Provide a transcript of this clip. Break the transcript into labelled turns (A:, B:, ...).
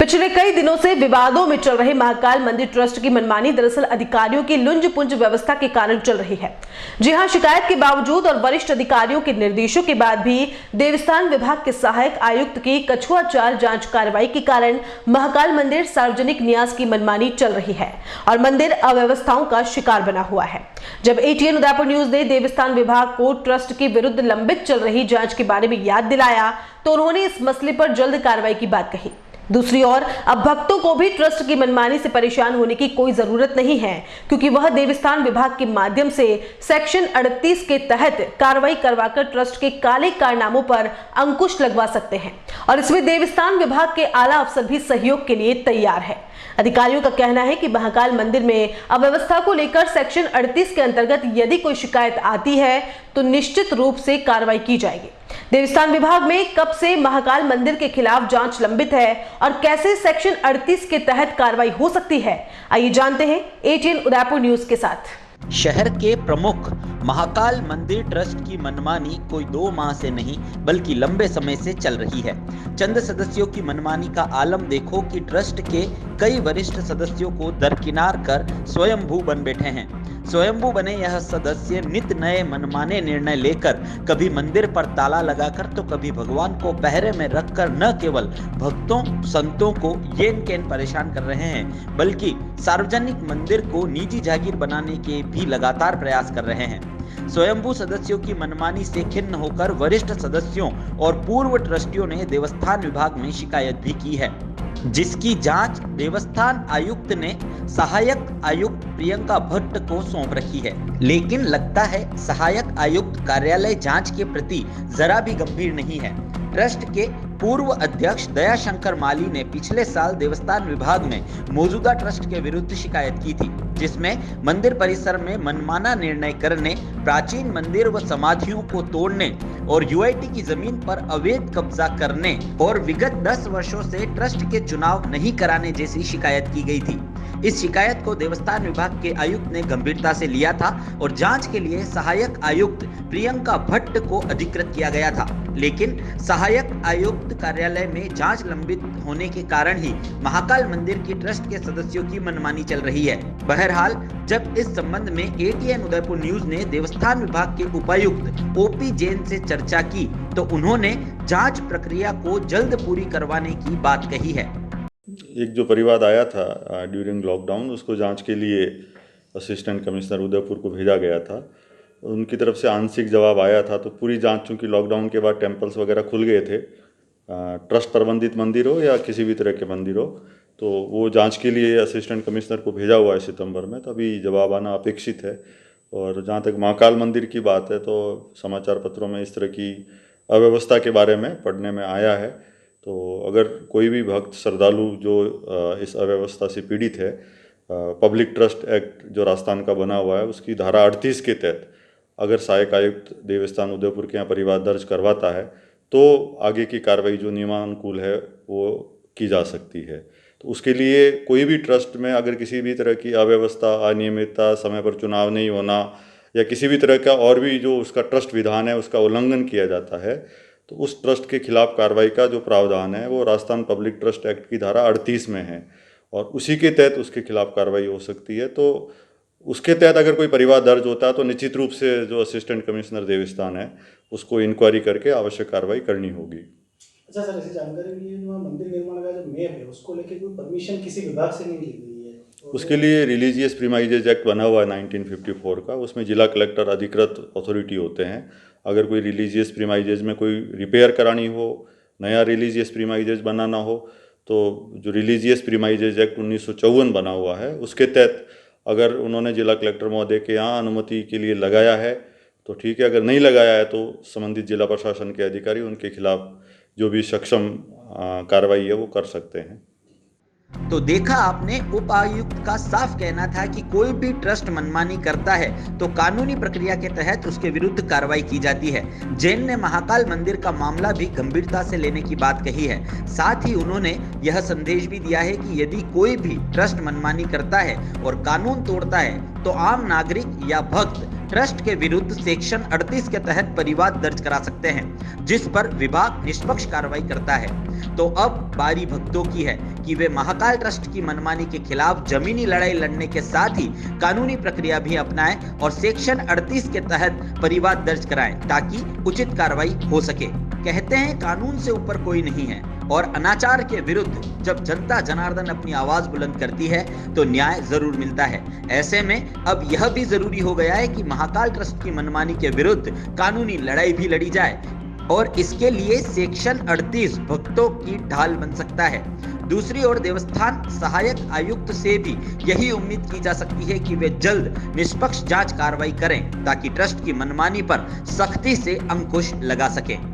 A: पिछले कई दिनों से विवादों में चल रहे महाकाल मंदिर ट्रस्ट की मनमानी दरअसल अधिकारियों की लुंज पुंज व्यवस्था के कारण चल रही है। जी हां, शिकायत के बावजूद और वरिष्ठ अधिकारियों के निर्देशों के बाद भी देवस्थान विभाग के सहायक आयुक्त की कछुआ चाल जांच कार्रवाई के कारण महाकाल मंदिर सार्वजनिक न्यास की मनमानी चल रही है और मंदिर अव्यवस्थाओं का शिकार बना हुआ है। जब एटीएन उदयपुर न्यूज ने देवस्थान विभाग को ट्रस्ट के विरुद्ध लंबित चल रही जांच के बारे में याद दिलाया तो उन्होंने इस मसले पर जल्द कार्रवाई की बात कही। दूसरी ओर अब भक्तों को भी ट्रस्ट की मनमानी से परेशान होने की कोई जरूरत नहीं है, क्योंकि वह देवस्थान विभाग के माध्यम से सेक्शन 38 के तहत कार्रवाई करवाकर ट्रस्ट के काले कारनामों पर अंकुश लगवा सकते हैं और इसमें देवस्थान विभाग के आला अफसर भी सहयोग के लिए तैयार है। अधिकारियों का कहना है कि महाकाल मंदिर में अव्यवस्था को लेकर सेक्शन 38 के अंतर्गत यदि कोई शिकायत आती है तो निश्चित रूप से कार्रवाई की जाएगी। देवस्थान विभाग में कब से महाकाल मंदिर के खिलाफ जांच लंबित है और कैसे सेक्शन 38 के तहत कार्रवाई हो सकती है, आइए जानते हैं एटीएन उदयपुर न्यूज के साथ।
B: शहर के प्रमुख महाकाल मंदिर ट्रस्ट की मनमानी कोई 2 माह से नहीं बल्कि लंबे समय से चल रही है। चंद सदस्यों की मनमानी का आलम देखो कि ट्रस्ट के कई वरिष्ठ सदस्यों को दरकिनार कर स्वयंभू बन बैठे हैं। स्वयंभू बने यह सदस्य नित नए मनमाने निर्णय लेकर कभी मंदिर पर ताला लगाकर तो कभी भगवान को पहरे में रखकर न केवल भक्तों संतों को येन केन परेशान कर रहे हैं, बल्कि सार्वजनिक मंदिर को निजी जागीर बनाने के भी लगातार प्रयास कर रहे हैं। स्वयंभू सदस्यों की मनमानी से खिन्न होकर वरिष्ठ सदस्यों और पूर्व ट्रस्टियों ने देवस्थान विभाग में शिकायत भी की है, जिसकी जांच देवस्थान आयुक्त ने सहायक आयुक्त प्रियंका भट्ट को सौंप रखी है। लेकिन लगता है सहायक आयुक्त कार्यालय जांच के प्रति जरा भी गंभीर नहीं है। ट्रस्ट के पूर्व अध्यक्ष दयाशंकर माली ने पिछले साल देवस्थान विभाग में मौजूदा ट्रस्ट के विरुद्ध शिकायत की थी, जिसमें मंदिर परिसर में मनमाना निर्णय करने, प्राचीन मंदिर व समाधियों को तोड़ने और यूआईटी की जमीन पर अवैध कब्जा करने और विगत 10 वर्षों से ट्रस्ट के चुनाव नहीं कराने जैसी शिकायत की गई थी। इस शिकायत को देवस्थान विभाग के आयुक्त ने गंभीरता से लिया था और जांच के लिए सहायक आयुक्त प्रियंका भट्ट को अधिकृत किया गया था। लेकिन सहायक आयुक्त कार्यालय में जांच लंबित होने के कारण ही महाकाल मंदिर की ट्रस्ट के सदस्यों की मनमानी चल रही है। बहरहाल, जब इस संबंध में एटीएन उदयपुर न्यूज ने देवस्थान विभाग के उपायुक्त ओपी जैन से चर्चा की तो उन्होंने जांच प्रक्रिया को जल्द पूरी करवाने की बात कही है।
C: एक जो परिवाद आया था ड्यूरिंग लॉकडाउन, उसको जांच के लिए असिस्टेंट कमिश्नर उदयपुर को भेजा गया था। उनकी तरफ से आंशिक जवाब आया था, तो पूरी जांच, चूँकि लॉकडाउन के बाद टेम्पल्स वगैरह खुल गए थे, ट्रस्ट प्रबंधित मंदिर हो या किसी भी तरह के मंदिर हो, तो वो जांच के लिए असिस्टेंट कमिश्नर को भेजा हुआ है सितंबर में, तभी जवाब आना अपेक्षित है। और जहाँ तक महाकाल मंदिर की बात है, तो समाचार पत्रों में इस तरह की अव्यवस्था के बारे में पढ़ने में आया है। तो अगर कोई भी भक्त श्रद्धालु जो इस अव्यवस्था से पीड़ित है, पब्लिक ट्रस्ट एक्ट जो राजस्थान का बना हुआ है उसकी धारा 38 के तहत अगर सहायक आयुक्त देवस्थान उदयपुर के यहाँ परिवाद दर्ज करवाता है तो आगे की कार्रवाई जो नियमानुकूल है वो की जा सकती है। तो उसके लिए कोई भी ट्रस्ट में अगर किसी भी तरह की अव्यवस्था, अनियमितता, समय पर चुनाव नहीं होना या किसी भी तरह का और भी जो उसका ट्रस्ट विधान है उसका उल्लंघन किया जाता है, तो उस ट्रस्ट के खिलाफ कार्रवाई का जो प्रावधान है वो राजस्थान पब्लिक ट्रस्ट एक्ट की धारा 38 में है और उसी के तहत उसके खिलाफ कार्रवाई हो सकती है। तो उसके तहत अगर कोई परिवाद दर्ज होता है तो निश्चित रूप से जो असिस्टेंट कमिश्नर देवस्थान है उसको इंक्वायरी करके आवश्यक कार्रवाई करनी होगी।
D: अच्छा सर, ऐसी जानकारी भी है जो मंदिर निर्माण का जो मैप है उसको लेके कोई परमिशन किसी विभाग से नहीं ली गई है?
C: उसके लिए रिलीजियस प्रीमाइजेज एक्ट बना हुआ है 1954 का, उसमें जिला कलेक्टर अधिकृत अथॉरिटी होते हैं। अगर कोई रिलीजियस प्रीमाइजेज में कोई रिपेयर करानी हो, नया रिलीजियस प्रीमाइजेज बनाना हो, तो जो रिलीजियस प्रीमाइजेज एक्ट 1954 बना हुआ है उसके तहत अगर उन्होंने जिला कलेक्टर महोदय के यहाँ अनुमति के लिए लगाया है तो ठीक है, अगर नहीं लगाया है तो संबंधित जिला प्रशासन के अधिकारी उनके खिलाफ जो भी सक्षम कार्रवाई है वो कर सकते हैं।
B: तो देखा आपने, उपायुक्त का साफ कहना था कि कोई भी ट्रस्ट मनमानी करता है तो कानूनी प्रक्रिया के तहत उसके विरुद्ध कार्रवाई की जाती है। जैन ने महाकाल मंदिर का मामला भी गंभीरता से लेने की बात कही है। साथ ही उन्होंने यह संदेश भी दिया है कि यदि कोई भी ट्रस्ट मनमानी करता है और कानून तोड़ता है तो आम नागरिक या भक्त ट्रस्ट के विरुद्ध सेक्शन 38 के तहत परिवाद दर्ज करा सकते हैं, जिस पर विभाग निष्पक्ष कार्रवाई करता है। तो अब बारी भक्तों की है कि वे महाकाल ट्रस्ट की मनमानी के खिलाफ जमीनी लड़ाई लड़ने के साथ ही कानूनी प्रक्रिया भी अपनाएं और सेक्शन 38 के तहत परिवाद दर्ज कराएं, ताकि उचित कार्रवाई हो सके। कहते हैं कानून से ऊपर कोई नहीं है, और अनाचार के विरुद्ध जब जनता जनार्दन अपनी आवाज बुलंद करती है तो न्याय जरूर मिलता है। ऐसे में अब यह भी जरूरी हो गया है कि महाकाल ट्रस्ट की मनमानी के विरुद्ध कानूनी लड़ाई भी लड़ी जाए, और इसके लिए सेक्शन 38 भक्तों की ढाल बन सकता है। दूसरी ओर देवस्थान सहायक आयुक्त से भी यही उम्मीद की जा सकती है कि वे जल्द निष्पक्ष जांच कार्रवाई करें, ताकि ट्रस्ट की मनमानी पर सख्ती से अंकुश लगा सकें।